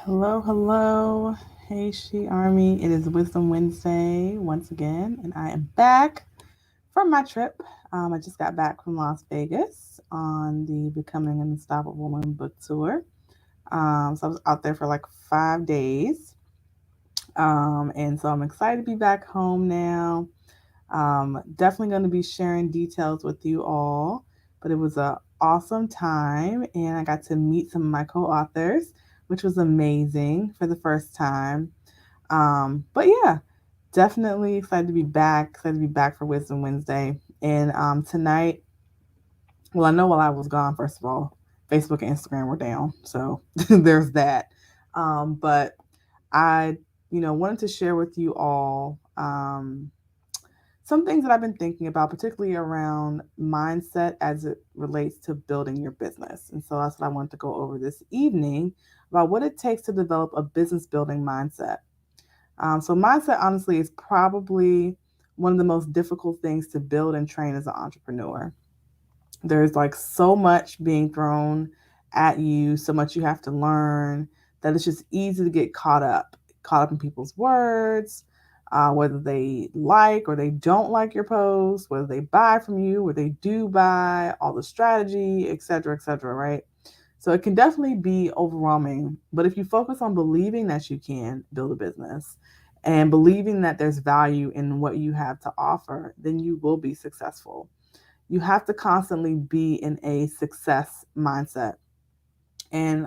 Hello, hello. Hey, She Army. It is Wisdom Wednesday once again, and I am back from my trip. I just got back from Las Vegas on the Becoming an Unstoppable Woman book tour. So I was out there for like 5 days. And so I'm excited to be back home now. Definitely going to be sharing details with you all, but it was a awesome time, and I got to meet some of my co-authors, which was amazing for the first time. But yeah, definitely excited to be back. Excited to be back for Wisdom Wednesday, and tonight. Well, I know while I was gone, first of all, Facebook and Instagram were down, so there's that. But I, wanted to share with you all. Some things that I've been thinking about, particularly around mindset as it relates to building your business. And so that's what I wanted to go over this evening about what it takes to develop a business building mindset. So, mindset, honestly, is probably one of the most difficult things to build and train as an entrepreneur. There's like so much being thrown at you, so much you have to learn that it's just easy to get caught up in people's words, whether they like or they don't like your post, whether they buy from you or they do buy, all the strategy, et cetera, right? So it can definitely be overwhelming. But if you focus on believing that you can build a business and believing that there's value in what you have to offer, then you will be successful. You have to constantly be in a success mindset. And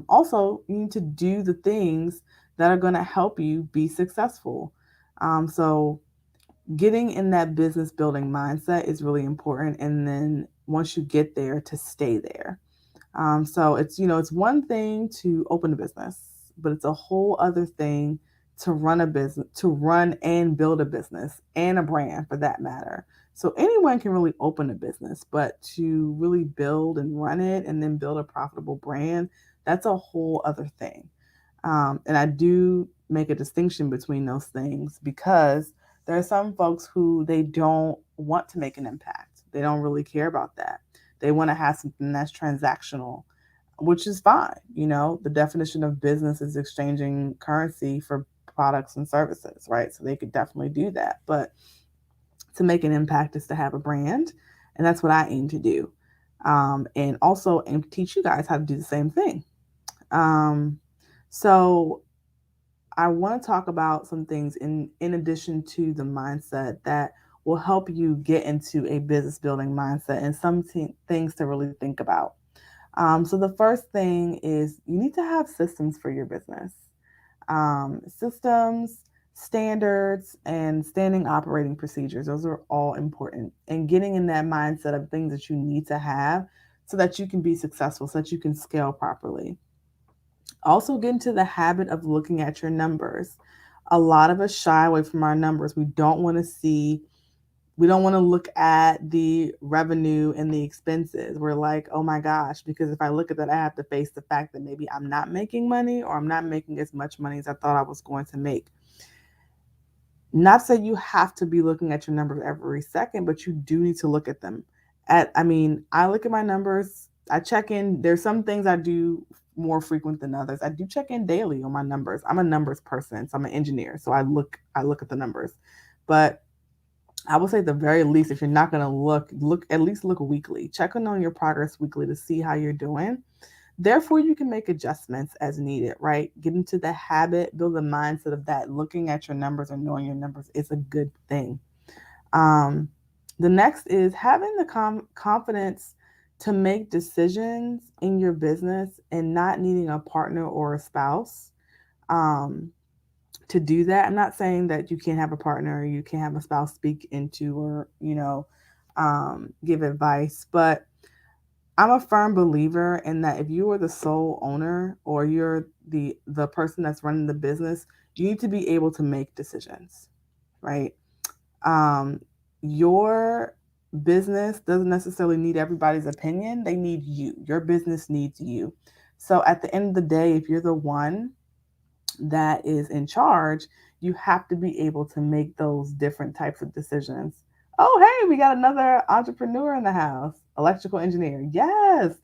also, you need to do the things that are going to help you be successful. So, getting in that business building mindset is really important. And then once you get there, to stay there. So it's one thing to open a business, but it's a whole other thing to run a business, to run and build a business and a brand for that matter. So anyone can really open a business, but to really build and run it and then build a profitable brand, that's a whole other thing. And I do make a distinction between those things because there are some folks who they don't want to make an impact. They don't really care about that. They want to have something that's transactional, which is fine. The definition of business is exchanging currency for products and services, right? So they could definitely do that. But to make an impact is to have a brand. And that's what I aim to do. And also aim to teach you guys how to do the same thing. Um, so I want to talk about some things in addition to the mindset that will help you get into a business building mindset and some things to really think about. So the first thing is you need to have systems for your business. Systems, standards, and standing operating procedures. Those are all important. And getting in that mindset of things that you need to have so that you can be successful, so that you can scale properly. Also, get into the habit of looking at your numbers. A lot of us shy away from our numbers. We don't want to look at the revenue and the expenses. We're like, oh my gosh, because if I look at that, I have to face the fact that maybe I'm not making money or I'm not making as much money as I thought I was going to make. Not to say you have to be looking at your numbers every second, but you do need to look at them. I look at my numbers. I check in. There's some things I do more frequent than others. I do check in daily on my numbers. I'm a numbers person, so I'm an engineer, so I look at the numbers. But I would say at the very least, if you're not going to look at least look weekly. Check in on your progress weekly to see how you're doing. Therefore, you can make adjustments as needed, right? Get into the habit, build a mindset of that. Looking at your numbers or knowing your numbers is a good thing. Um, the next is having the confidence to make decisions in your business and not needing a partner or a spouse um, to do that. I'm not saying that you can't have a partner or you can't have a spouse speak into or, give advice, but I'm a firm believer in that if you are the sole owner or you're the person that's running the business, you need to be able to make decisions, right? Um, your business doesn't necessarily need everybody's opinion. They need you. Your business needs you. So at the end of the day, if you're the one that is in charge, you have to be able to make those different types of decisions. Oh, hey, we got another entrepreneur in the house, electrical engineer. Yes.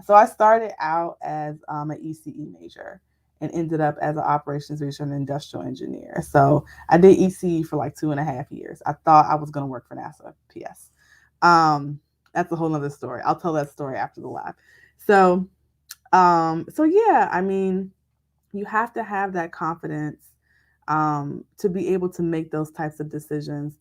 So I started out as an ECE major. and ended up as an operations researcher and industrial engineer. So I did ECE for like 2.5 years. I thought I was going to work for NASA. P.S. Um, that's a whole nother story. I'll tell that story after the live. So, so yeah, I mean, you have to have that confidence to be able to make those types of decisions.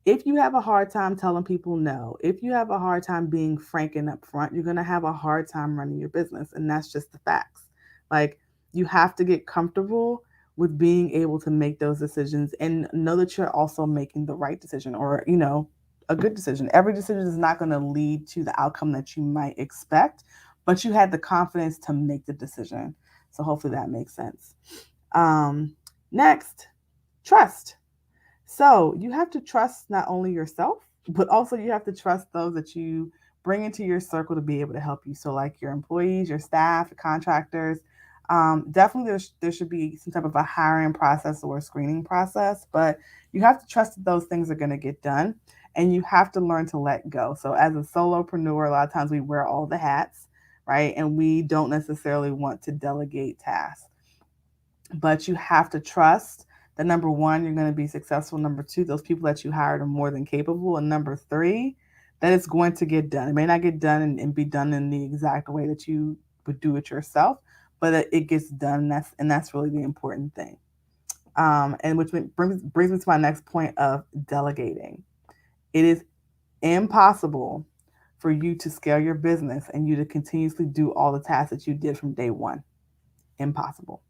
If you have a hard time telling people no, if you have a hard time being frank and upfront, you're going to have a hard time running your business. And that's just the facts. Like, you have to get comfortable with being able to make those decisions and know that you're also making the right decision, or, a good decision. Every decision is not going to lead to the outcome that you might expect, but you had the confidence to make the decision. So hopefully that makes sense. Um, Next, trust. So you have to trust not only yourself, but also you have to trust those that you bring into your circle to be able to help you. So, like your employees, your staff, your contractors. Definitely, there should be some type of a hiring process or a screening process, but you have to trust that those things are going to get done, and you have to learn to let go. So, as a solopreneur, a lot of times we wear all the hats, right? And we don't necessarily want to delegate tasks, but you have to trust that number one, you're going to be successful. Number two, those people that you hired are more than capable. And number three, that it's going to get done. It may not get done and be done in the exact way that you would do it yourself, but it gets done. And that's really the important thing. And which brings me to my next point of delegating. It is impossible for you to scale your business and you to continuously do all the tasks that you did from day one. Impossible.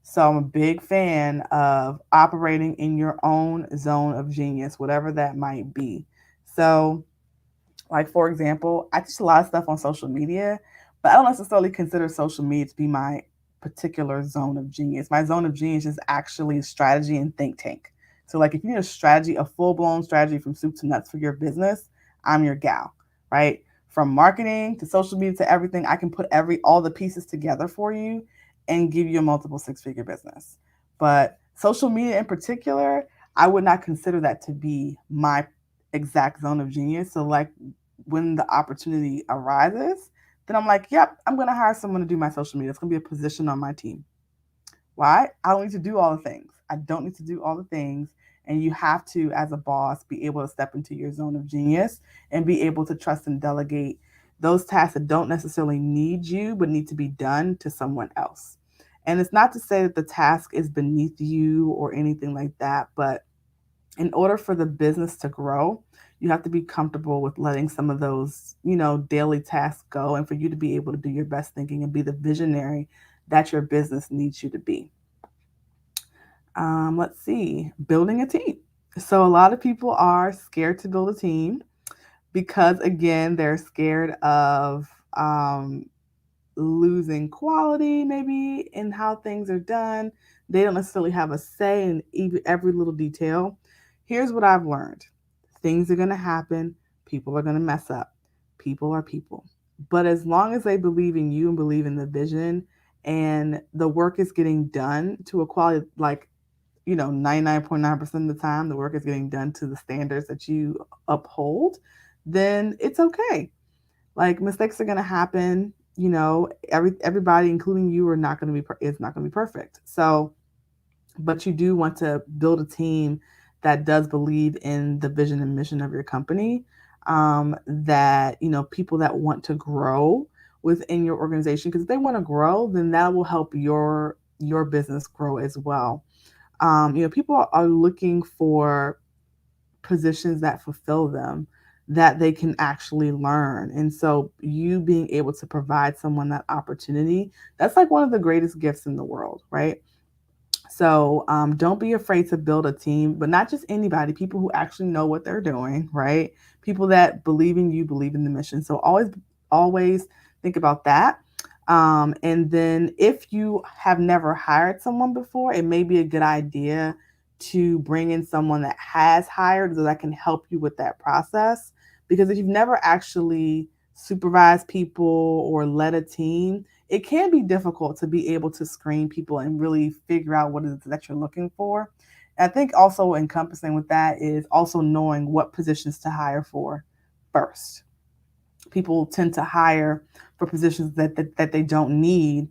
So I'm a big fan of operating in your own zone of genius, whatever that might be. So, like for example, I teach a lot of stuff on social media, but I don't necessarily consider social media to be my particular zone of genius. My zone of genius is actually strategy and think tank. So, like, if you need a strategy, a full blown strategy from soup to nuts for your business, I'm your gal, right? From marketing to social media to everything, I can put all the pieces together for you and give you a multiple six-figure business. But social media in particular, I would not consider that to be my exact zone of genius. So, like, when the opportunity arises, then I'm like, yep, I'm going to hire someone to do my social media. It's going to be a position on my team. Why? I don't need to do all the things. I don't need to do all the things. And you have to, as a boss, be able to step into your zone of genius and be able to trust and delegate those tasks that don't necessarily need you, but need to be done to someone else. And it's not to say that the task is beneath you or anything like that, but in order for the business to grow, you have to be comfortable with letting some of those, daily tasks go, and for you to be able to do your best thinking and be the visionary that your business needs you to be. Let's see, building a team. So a lot of people are scared to build a team because, again, they're scared of losing quality, maybe in how things are done. They don't necessarily have a say in even every little detail. Here's what I've learned: things are going to happen, people are going to mess up, people are people. But as long as they believe in you and believe in the vision, and the work is getting done to a quality, like, 99.9% of the time, the work is getting done to the standards that you uphold, then it's okay. Like, mistakes are going to happen. Everybody, including you, are not going to be is not going to be perfect. So, but you do want to build a team that does believe in the vision and mission of your company. That people that want to grow within your organization, because if they want to grow, then that will help your business grow as well. People are looking for positions that fulfill them, that they can actually learn. And so you being able to provide someone that opportunity, that's like one of the greatest gifts in the world, right? So don't be afraid to build a team, but not just anybody, people who actually know what they're doing, right? People that believe in you, believe in the mission. So always think about that. And then if you have never hired someone before, it may be a good idea to bring in someone that has hired so that can help you with that process. Because if you've never actually supervised people or led a team, it can be difficult to be able to screen people and really figure out what it is that you're looking for. And I think also encompassing with that is also knowing what positions to hire for first. People tend to hire for positions that they don't need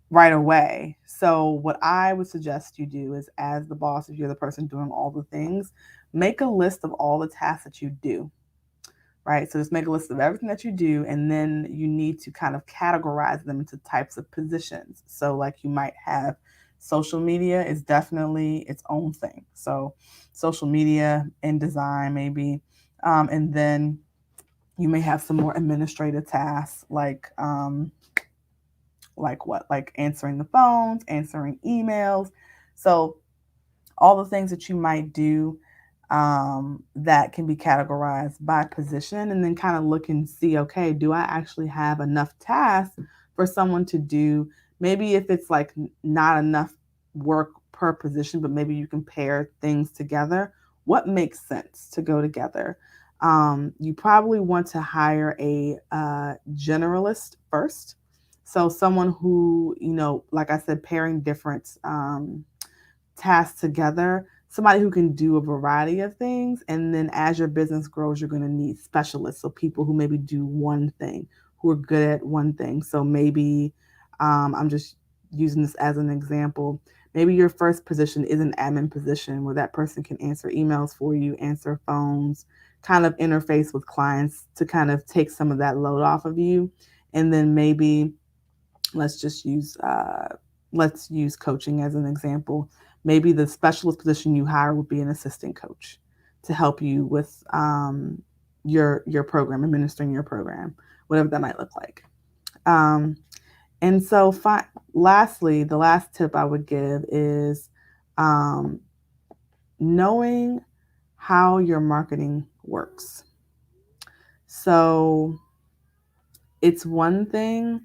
right away. So what I would suggest you do is, as the boss, if you're the person doing all the things, make a list of all the tasks that you do, right? So just make a list of everything that you do, and then you need to kind of categorize them into types of positions. So like you might have social media is definitely its own thing. So social media and design maybe, and then you may have some more administrative tasks like what? Like answering the phones, answering emails. So all the things that you might do that can be categorized by position, and then kind of look and see, okay, do I actually have enough tasks for someone to do? Maybe if it's like not enough work per position, but maybe you can pair things together. What makes sense to go together? You probably want to hire a generalist first. So someone who, like I said, pairing different tasks together, somebody who can do a variety of things. And then as your business grows, you're going to need specialists. So people who maybe do one thing, who are good at one thing. So maybe I'm just using this as an example. Maybe your first position is an admin position where that person can answer emails for you, answer phones, kind of interface with clients to kind of take some of that load off of you. And then maybe let's just use let's use coaching as an example. Maybe the specialist position you hire would be an assistant coach to help you with your program, administering your program, whatever that might look like. Um, and so, lastly, the last tip I would give is um, knowing how your marketing works. So it's one thing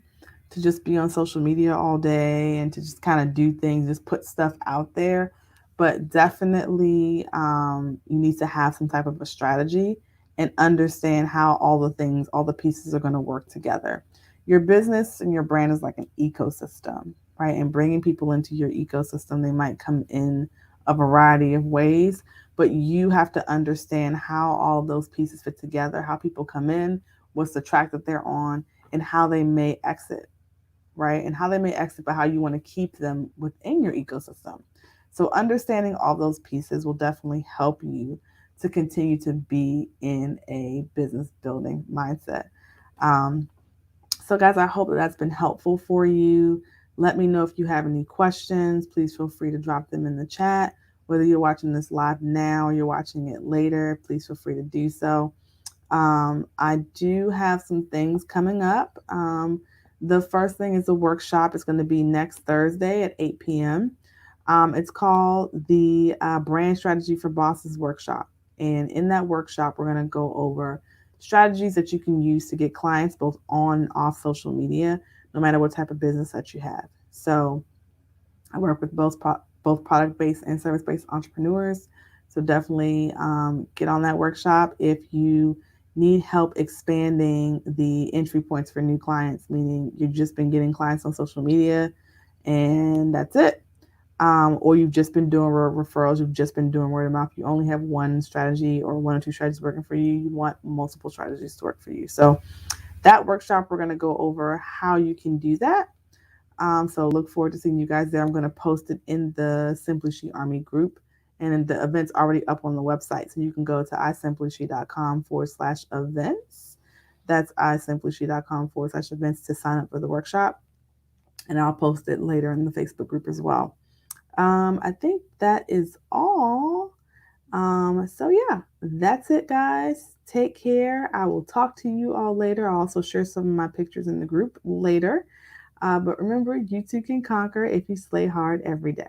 to just be on social media all day and to just kind of do things, just put stuff out there. But definitely, you need to have some type of a strategy and understand how all the things, all the pieces are going to work together. Your business and your brand is like an ecosystem, right? And bringing people into your ecosystem, they might come in a variety of ways, but you have to understand how all those pieces fit together, how people come in, what's the track that they're on, and how they may exit, right? And how they may exit, but how you want to keep them within your ecosystem. So, understanding all those pieces will definitely help you to continue to be in a business building mindset. Um, so, guys, I hope that that's been helpful for you. Let me know if you have any questions. Please feel free to drop them in the chat. Whether you're watching this live now or you're watching it later, please feel free to do so. I do have some things coming up. The first thing is a workshop. It's going to be next Thursday at 8 p.m. It's called the Brand Strategy for Bosses Workshop. And in that workshop, we're going to go over strategies that you can use to get clients both on and off social media, no matter what type of business that you have. So I work with both product-based and service-based entrepreneurs. So definitely get on that workshop if you need help expanding the entry points for new clients, meaning you've just been getting clients on social media and that's it. Or you've just been doing referrals, you've just been doing word of mouth. You only have one strategy or one or two strategies working for you. You want multiple strategies to work for you. So that workshop, we're going to go over how you can do that. So look forward to seeing you guys there. I'm going to post it in the Simply She Army group. And the event's already up on the website. So you can go to isimplyshe.com/events. That's isimplyshe.com/events to sign up for the workshop. And I'll post it later in the Facebook group as well. I think that is all. So yeah, that's it, guys. Take care. I will talk to you all later. I'll also share some of my pictures in the group later. But remember, you too can conquer if you slay hard every day.